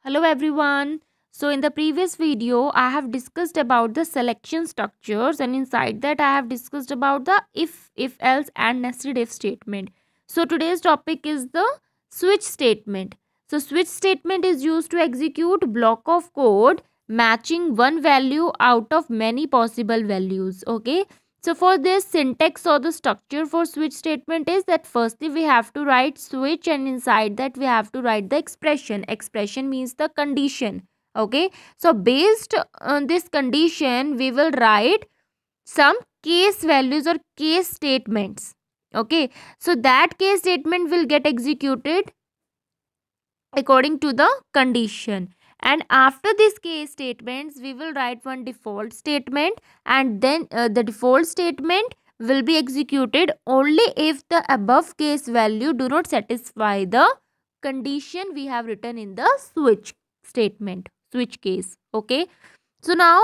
Hello everyone. So in the previous video I have discussed about the selection structures, and inside that I have discussed about the if else and nested if statement. So today's topic is the switch statement. So switch statement is used to execute block of code matching one value out of many possible values. Okay. So for this, syntax or the structure for switch statement is that firstly we have to write switch, and inside that we have to write the expression. Expression means the condition. Okay. So based on this condition we will write some case values or case statements. Okay. So that case statement will get executed according to the condition, and after this case statements we will write one default statement, and then the default statement will be executed only if the above case value do not satisfy the condition we have written in the switch statement, switch case. Okay. So now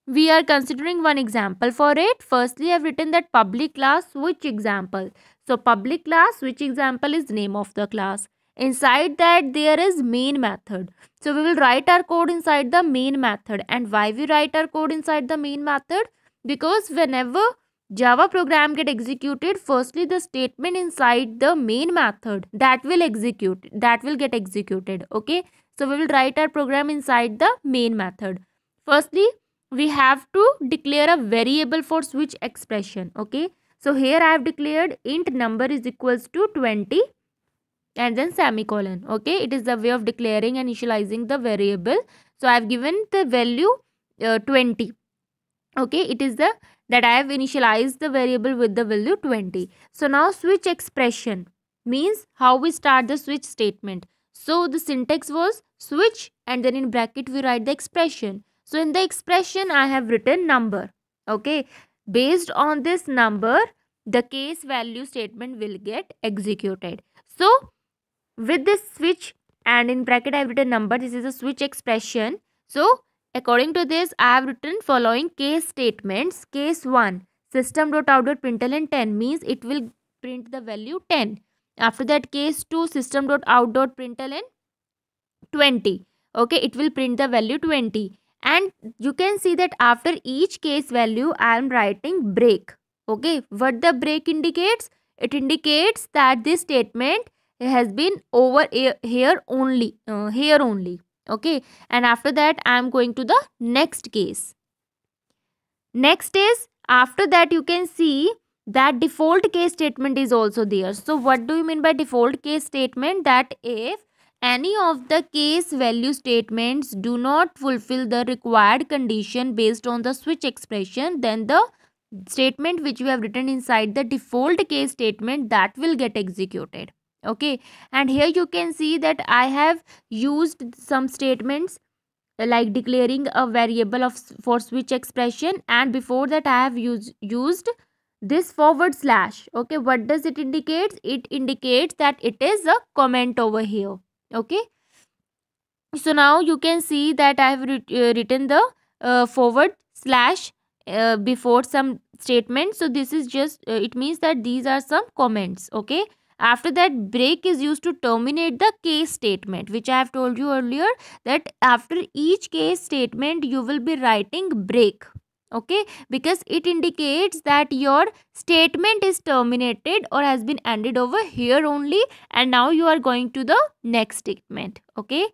we are considering one example for it. Firstly, I've written that public class switch example. So public class switch example is name of the class. Inside that there is main method. So we will write our code inside the main method. And why we write our code inside the main method? Because whenever Java program get executed, firstly the statement inside the main method that will get executed. Okay. So we will write our program inside the main method. Firstly, we have to declare a variable for switch expression. Okay. So here I have declared int number is equals to 20 and then semicolon. Okay. It is the way of declaring and initializing the variable. So I have given the value 20. Okay. It is the that I have initialized the variable with the value 20. So now switch expression means how we start the switch statement. So the syntax was switch, and then in bracket we write the expression. So in the expression I have written number. Okay. Based on this number, the case value statement will get executed. So with this switch, and in bracket I have written number, this is a switch expression. So according to this I have written following case statements. Case 1, system.out.println 10 means it will print the value 10. After that, case 2, system.out.println 20. Okay, it will print the value 20. And you can see that after each case value I am writing break. Okay, what the break indicates? It indicates that this statement has been over here only, here only. Okay, and after that I am going to the next case. Next is, after that you can see that default case statement is also there. So what do you mean by default case statement? That if any of the case value statements do not fulfill the required condition based on the switch expression, then the statement which we have written inside the default case statement that will get executed. Okay. And here you can see that I have used some statements like declaring a variable of for switch expression, and before that I have used this forward slash. Okay. What does it indicate? It indicates that it is a comment over here. Okay. So now you can see that I have written the forward slash before some statement. So this is just it means that these are some comments. Okay. After that, break is used to terminate the case statement, which I have told you earlier that after each case statement you will be writing break. Okay, because it indicates that your statement is terminated or has been ended over here only, and now you are going to the next statement. Okay.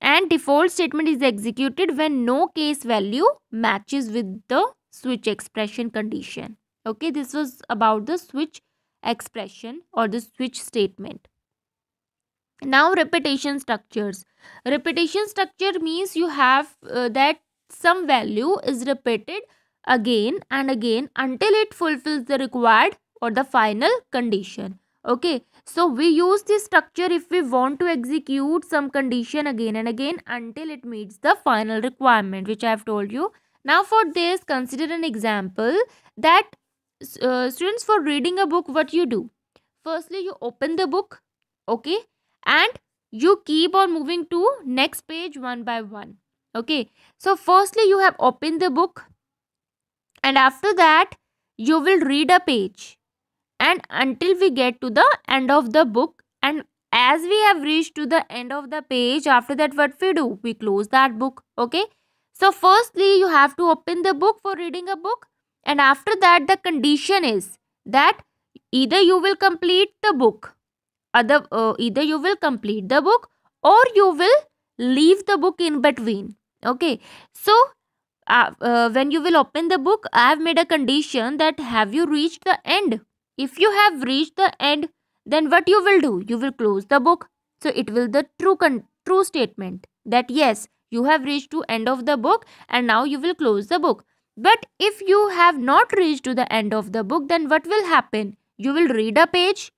And default statement is executed when no case value matches with the switch expression condition. Okay, this was about the switch expression or the switch statement. Now repetition structures. Repetition structure means you have that some value is repeated again and again until it fulfills the required or the final condition. Okay, so we use this structure if we want to execute some condition again and again until it meets the final requirement, which I have told you. Now for this, consider an example that students, for reading a book, what you do? Firstly, you open the book. Okay, and you keep on moving to next page one by one. Okay, so firstly you have opened the book, and after that you will read a page, and until we get to the end of the book, and as we have reached to the end of the page, after that what we do, we close that book. Okay, so firstly you have to open the book for reading a book, and after that the condition is that either you will complete the book, either you will complete the book or you will leave the book in between. Okay, so when you will open the book, I have made a condition that have you reached the end. If you have reached the end, then what you will do, you will close the book. So it will the true statement that yes, you have reached to end of the book and now you will close the book. But if you have not reached to the end of the book, then what will happen, you will read a page.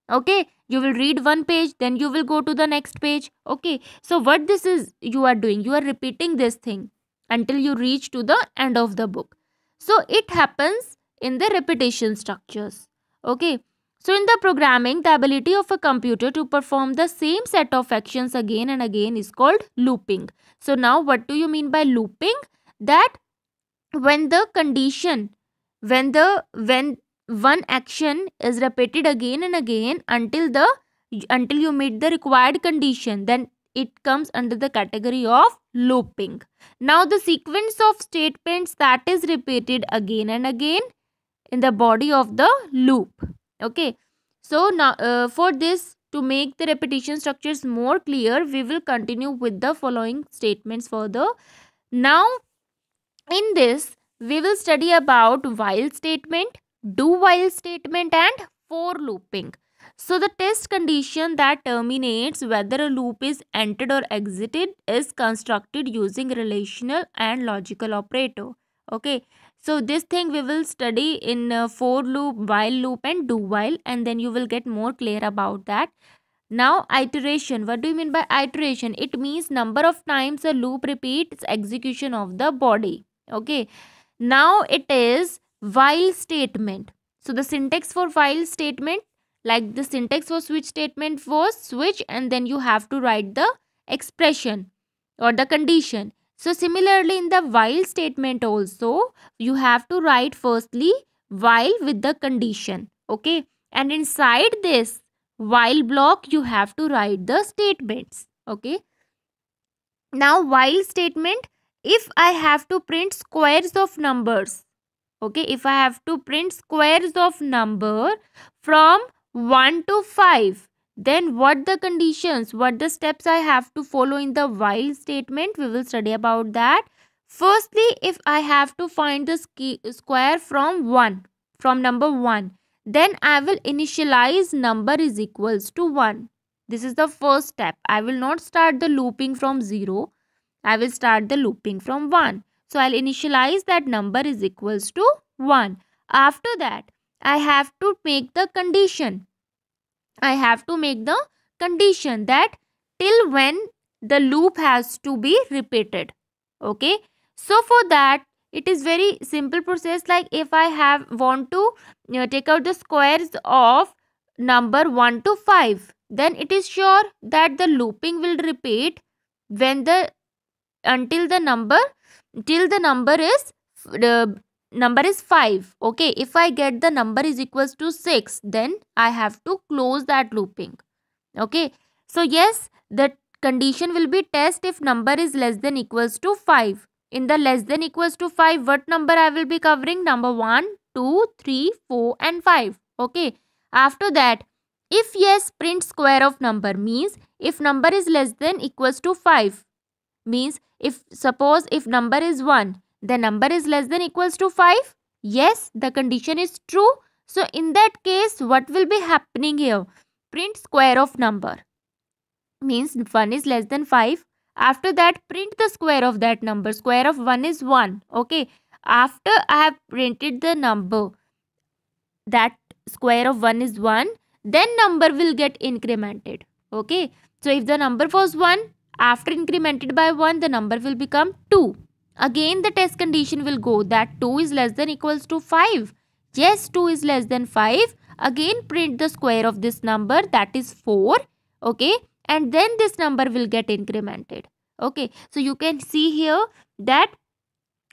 Okay, you will read one page, then you will go to the next page. Okay, so what this is you are doing, you are repeating this thing until you reach to the end of the book. So it happens in the repetition structures. Okay, so in the programming, the ability of a computer to perform the same set of actions again and again is called looping. So now what do you mean by looping? That when the condition, when one action is repeated again and again until you meet the required condition, then it comes under the category of looping. Now the sequence of statements that is repeated again and again in the body of the loop. Okay, so now for this, to make the repetition structures more clear, we will continue with the following statements further. Now in this we will study about while statement, do while statement and for looping. So the test condition that terminates whether a loop is entered or exited is constructed using relational and logical operator. Okay, so this thing we will study in for loop, while loop and do while, and then you will get more clear about that. Now iteration, what do you mean by iteration? It means number of times a loop repeats execution of the body. Okay, now it is while statement. So the syntax for while statement, like the syntax for switch statement was switch and then you have to write the expression or the condition. So similarly in the while statement also you have to write firstly while with the condition. Okay, and inside this while block you have to write the statements. Okay, now while statement, if I have to print squares of numbers, okay, if I have to print squares of number from 1 to 5, then what the conditions, what the steps I have to follow in the while statement, we will study about that. Firstly, if I have to find the square from 1, from number 1, then I will initialize number is equals to 1. This is the first step. I will not start the looping from 0. I will start the looping from 1. So I'll initialize that number is equals to 1. After that, I have to make the condition. I have to make the condition that till when the loop has to be repeated. Okay. So for that, it is very simple process. Like if I want to take out the squares of number 1 to 5, then it is sure that the looping will repeat when the until the number till the number is 5. Okay, if I get the number is equals to 6, then I have to close that looping. Okay, so yes, the condition will be test if number is less than equals to 5. In the less than equals to 5, what number I will be covering? Number 1, 2, 3, 4 and 5. Okay, after that, if yes, print square of number, means if number is less than equals to 5, means if suppose if number is 1, the number is less than equals to 5, yes, the condition is true. So in that case, what will be happening here? Print square of number, means 1 is less than 5. After that, print the square of that number. Square of 1 is 1. Okay, after I have printed the number, that square of 1 is 1, then number will get incremented. Okay, so if the number was 1, after incremented by 1, the number will become 2. Again the test condition will go that 2 is less than equals to 5. Yes, 2 is less than 5. Again print the square of this number, that is 4. Okay, and then this number will get incremented. Okay, so you can see here that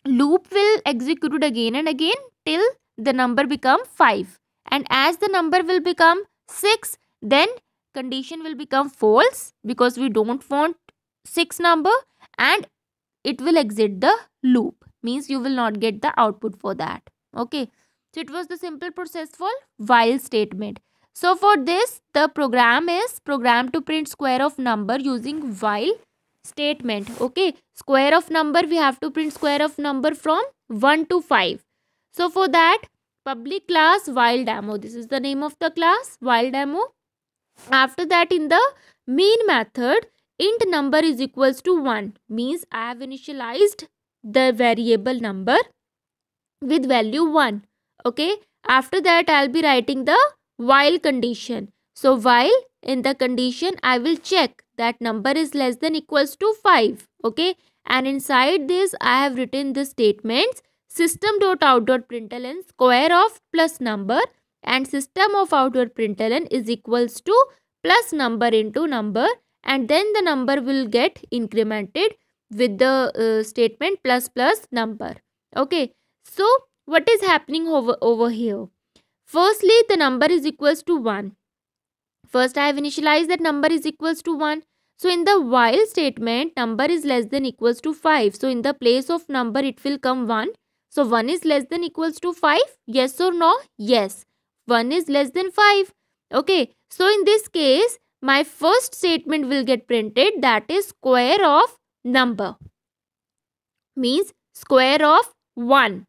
loop will execute again and again till the number become 5. And as the number will become 6, then condition will become false because we don't want 6 number, and it will exit the loop, means you will not get the output for that. Okay, so it was the simple process for while statement. So for this, the program is programmed to print square of number using while statement. Okay, square of number, we have to print square of number from 1 to 5. So for that, public class while demo, this is the name of the class, while demo. After that, in the main method, int number is equals to 1, means I have initialized the variable number with value 1. Okay, after that I'll be writing the while condition. So while in the condition, I will check that number is less than equals to 5. Okay, and inside this I have written the statements system.out.println square of plus number and system of out.println is equals to plus number into number, and then the number will get incremented with the statement plus plus number. Okay, so what is happening over here? Firstly, the number is equals to 1. First, I have initialized that number is equals to 1. So in the while statement, number is less than equals to 5. So in the place of number, it will come 1. So 1 is less than equals to 5. Yes or no? Yes. 1 is less than 5. Okay. So in this case, my first statement will get printed, that is square of number. Means square of 1.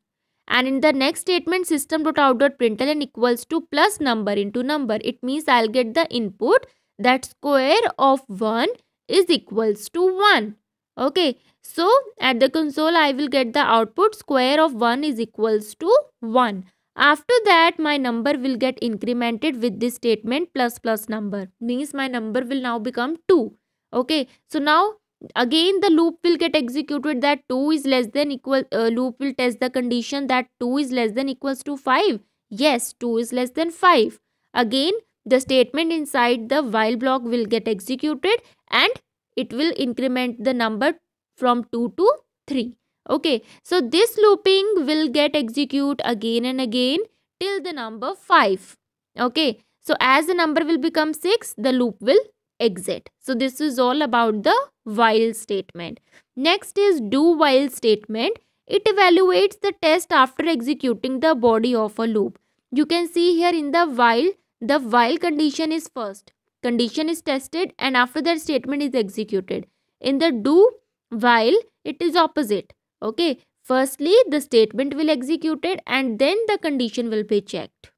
And in the next statement, system.out.println equals to plus number into number. It means I'll get the input that square of 1 is equals to 1. Okay. So at the console, I will get the output square of 1 is equals to 1. After that, my number will get incremented with this statement plus plus number. Means my number will now become 2. Okay. So now again the loop will get executed, that 2 is less than equal, loop will test the condition that 2 is less than equals to 5. Yes, 2 is less than 5. Again the statement inside the while block will get executed and it will increment the number from 2 to 3. Okay, so this looping will get execute again and again till the number 5. Okay, so as the number will become 6, the loop will exit. So this is all about the while statement. Next is do while statement. It evaluates the test after executing the body of a loop. You can see here in the while condition is first. Condition is tested and after that statement is executed. In the do while, it is opposite. Okay, firstly the statement will executed and then the condition will be checked.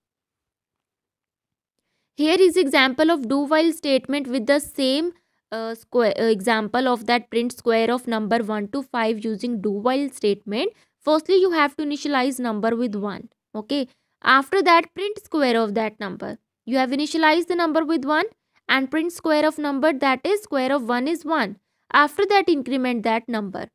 Here is example of do while statement with the same example of that print square of number 1 to 5 using do while statement. Firstly, you have to initialize number with 1. Okay, after that print square of that number. You have initialized the number with 1 and print square of number, that is square of 1 is 1. After that increment that number.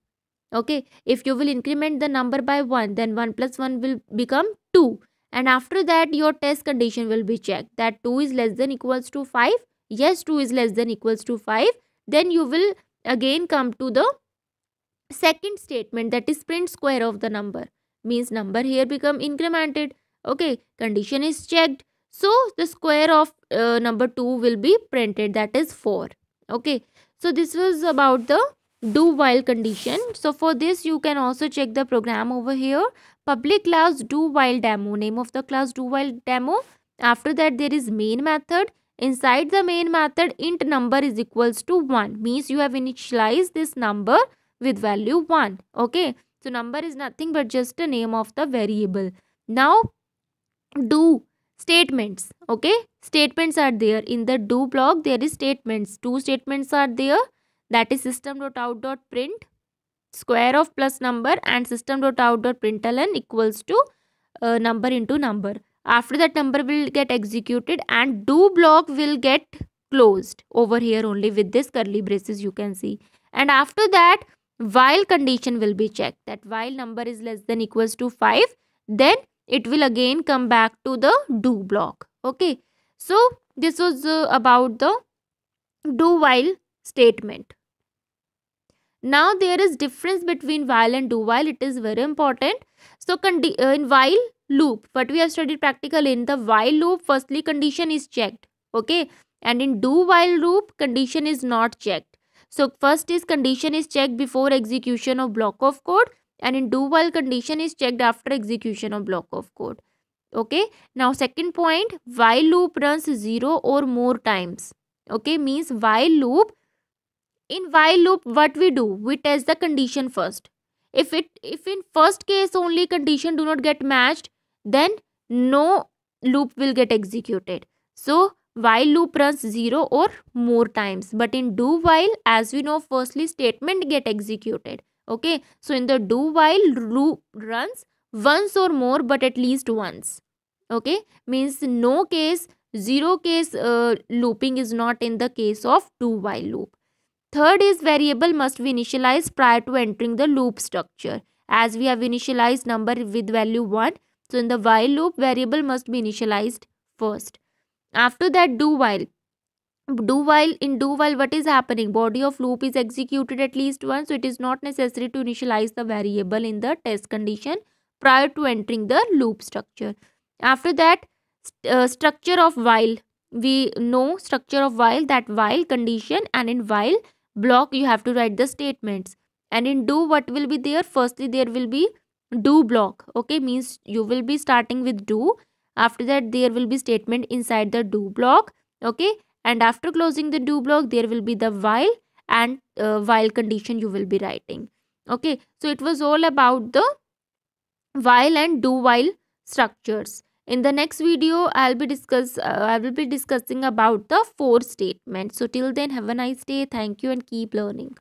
Okay, if you will increment the number by 1, then 1 plus 1 will become 2. And after that your test condition will be checked, that 2 is less than equals to 5. Yes, 2 is less than equals to 5. Then you will again come to the second statement, that is print square of the number. Means number here become incremented. Okay, condition is checked. So the square of number 2 will be printed, that is 4. Okay, so this was about the do while condition. So for this you can also check the program over here. Public class do while demo, name of the class do while demo. After that there is main method. Inside the main method, int number is equals to 1. Means you have initialized this number with value 1. Okay, so number is nothing but just a name of the variable. Now do statements. Okay, statements are there in the do block. There is statements, 2 statements are there, that is system.out.print square of plus number and system.out.println equals to number into number. After that number will get executed and do block will get closed over here only with this curly braces you can see. And after that while condition will be checked, that while number is less than equals to 5, then it will again come back to the do block. Okay, so this was about the do while statement. Now there is difference between while and do while. It is very important. So in while loop, what we have studied practically, in the while loop, firstly condition is checked. Okay, and in do while loop condition is not checked. So first is condition is checked before execution of block of code, and in do while condition is checked after execution of block of code. Okay, now second point, while loop runs 0 or more times. Okay, means while loop, in while loop what we do, we test the condition first. If in first case only condition do not get matched, then no loop will get executed. So while loop runs 0 or more times, but in do while, as we know, firstly statement get executed. Okay, so in the do while, loop runs once or more, but at least once. Okay, means no case, zero case looping is not in the case of do while loop. Third is variable must be initialized prior to entering the loop structure. As we have initialized number with value 1, so in the while loop, variable must be initialized first. After that, do while. In do while, what is happening? Body of loop is executed at least once, so it is not necessary to initialize the variable in the test condition prior to entering the loop structure. After that, structure of while. We know structure of while, that while condition, and in while block you have to write the statements. And in do, what will be there? Firstly there will be do block. Okay, means you will be starting with do. After that there will be statement inside the do block. Okay, and after closing the do block there will be the while, and while condition you will be writing. Okay, so it was all about the while and do while structures. In the next video I will be discussing about the for statement. So till then, have a nice day. Thank you and keep learning.